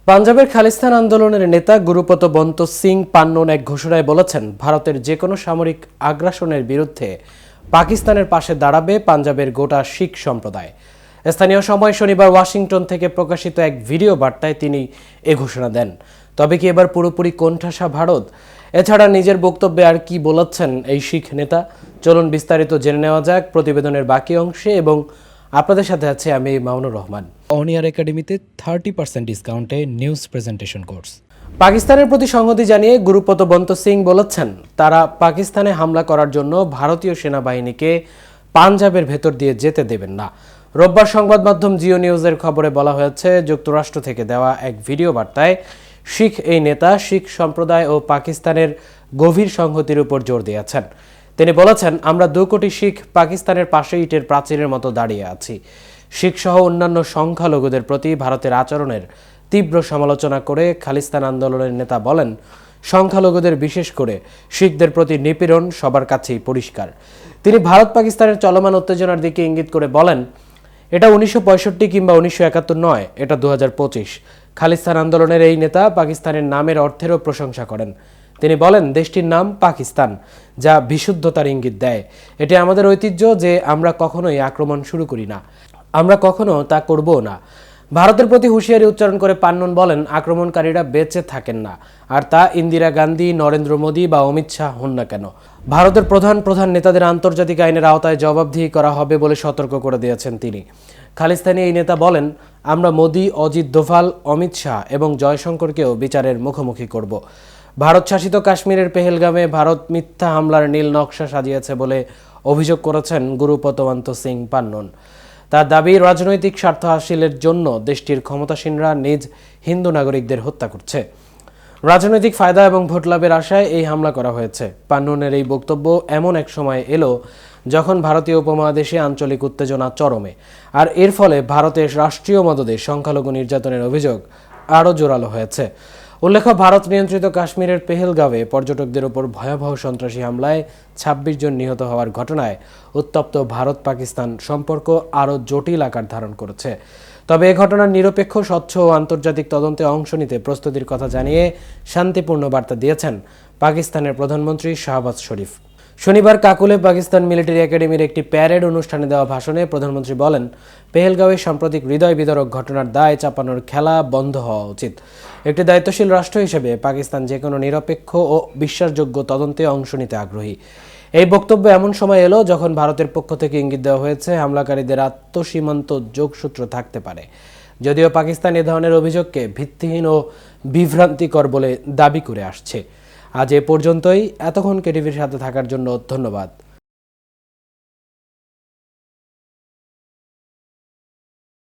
পাঞ্জাবের খালিস্তান আন্দোলনের নেতা গুরুপত বন্ত সিং পান্নন এক ঘোষণায় বলেছেন, ভারতের যে কোনো সামরিক আগ্রাসনের বিরুদ্ধে পাকিস্তানের পাশে দাঁড়াবে পাঞ্জাবের গোটা শিখ সম্প্রদায়। স্থানীয় সময় শনিবার ওয়াশিংটন থেকে প্রকাশিত এক ভিডিও বার্তায় তিনি এ ঘোষণা দেন। তবে কি এবার পুরোপুরি কোণঠাসা ভারত? এছাড়া নিজের বক্তব্যে আর কি বলেছেন এই শিখ নেতা? চলুন বিস্তারিত জেনে নেওয়া যাক প্রতিবেদনের বাকি অংশে। এবং আপনাদের সাথে আছে আমি মামুনুর রহমান। অনিয়ার একাডেমিতে 30% ডিসকাউন্টে নিউজ প্রেজেন্টেশন কোর্স। পাকিস্তানের প্রতি সংহতি জানিয়ে গুরুপত বন্ত সিং বলেছেন, তারা পাকিস্তানে হামলা করার জন্য ভারতীয় সেনাবাহিনীকে পাঞ্জাবের ভেতর দিয়ে যেতে দেবেন না। রোববার সংবাদ মাধ্যম জিও নিউজের খবরে বলা হয়েছে, যুক্তরাষ্ট্র থেকে দেওয়া এক ভিডিও বার্তায় শিখ এই নেতা শিখ সম্প্রদায় ও পাকিস্তানের গভীর সংহতির উপর জোর দিয়েছেন। তিনি বলেছেন, আমরা 2 কোটি শিখ পাকিস্তানের পাশে ইটের প্রাচীরের মতো দাঁড়িয়ে আছি। শিখ সহ অন্যান্য সংখ্যালঘুদের প্রতি ভারতের আচরণের তীব্র সমালোচনা করে খালিস্তান আন্দোলনের নেতা বলেন, সংখ্যালঘুদের বিশেষ করে শিখদের প্রতি নিপীড়ন সবার কাছেই পরিষ্কার। তিনি ভারত পাকিস্তানের চলমান উত্তেজনার দিকে ইঙ্গিত করে বলেন, এটা 1965 কিংবা 1971 নয়, এটা 2025। খালিস্তান আন্দোলনের এই নেতা পাকিস্তানের নামের অর্থেরও প্রশংসা করেন। তিনি বলেন, দেশটির নাম পাকিস্তান, যা বিশুদ্ধতার ইঙ্গিত দেয়। এটি আমাদের ঐতিহ্য যে আমরা কখনোই আক্রমণ শুরু করি না, আমরা কখনো তা করবও না। ভারতের প্রতি হুঁশিয়ারি উচ্চারণ করে পান্নন বলেন, আক্রমণকারীরা বেঁচে থাকেন না, আর তা ইন্দিরা গান্ধী, নরেন্দ্র মোদী বা অমিত শাহ হন না কেন। ভারতের প্রধান নেতাদের আন্তর্জাতিক আইনের আওতায় জবাবদিহি করা হবে বলে সতর্ক করে দিয়েছেন তিনি। খালিস্তানি এই নেতা বলেন, আমরা মোদী, অজিত দোভাল, অমিত শাহ এবং জয়শঙ্করকেও বিচারের মুখোমুখি করব। ভারত শাসিত কাশ্মীরের পেহেলগামে ভারত মিথ্যা হামলার নীল নকশা সাজিয়েছে বলে অভিযোগ করেছেন গুরুপত বন্ত সিং পান্নন। তার দাবি, রাজনৈতিক স্বার্থ হাসিলের জন্য দেশটির ক্ষমতাসীনরা নিজ হিন্দু নাগরিকদের হত্যা করছে। রাজনৈতিক ফায়দা এবং ভোট লাভের আশায় এই হামলা করা হয়েছে। পান্ননের এই বক্তব্য এমন এক সময় এলো যখন ভারতীয় উপমহাদেশে আঞ্চলিক উত্তেজনা চরমে, আর এর ফলে ভারতের রাষ্ট্রীয় মদদে সংখ্যালঘু নির্যাতনের অভিযোগ আরও জোরালো হয়েছে। উল্লেখ্য, ভারত নিয়ন্ত্রিত কাশ্মীরের পেহেলগাঁওয়ে পর্যটকদের ওপর ভয়াবহ সন্ত্রাসী হামলায় 26 জন নিহত হওয়ার ঘটনায় উত্তপ্ত ভারত পাকিস্তান সম্পর্ক আরও জটিল আকার ধারণ করেছে। তবে এ ঘটনার নিরপেক্ষ, স্বচ্ছ ও আন্তর্জাতিক তদন্তে অংশ নিতে প্রস্তুতির কথা জানিয়ে শান্তিপূর্ণ বার্তা দিয়েছেন পাকিস্তানের প্রধানমন্ত্রী শাহবাজ শরীফ। শনিবার কাকুলে পাকিস্তান মিলিটারি একাডেমির একটি প্যারেড অনুষ্ঠানে দেওয়া ভাষণে প্রধানমন্ত্রী বলেন, পেহেলগাঁওয়ে সাম্প্রতিক হৃদয় বিদারক ঘটনার দায় চাপানোর খেলা বন্ধ হওয়া উচিত। একটি দায়িত্বশীল রাষ্ট্র হিসেবে পাকিস্তান যে কোনো নিরপেক্ষ ও বিশ্বাসযোগ্য তদন্তে অংশ নিতে আগ্রহী। এই বক্তব্য এমন সময় এলো যখন ভারতের পক্ষ থেকে ইঙ্গিত দেওয়া হয়েছে হামলাকারীদের আত্মসীমান্ত যোগসূত্র থাকতে পারে। যদিও পাকিস্তান এ ধরনের অভিযোগকে ভিত্তিহীন ও বিভ্রান্তিকর বলে দাবি করে আসছে। আজ এ পর্যন্তই। এতক্ষণ কেটিভির সাথে থাকার জন্য ধন্যবাদ।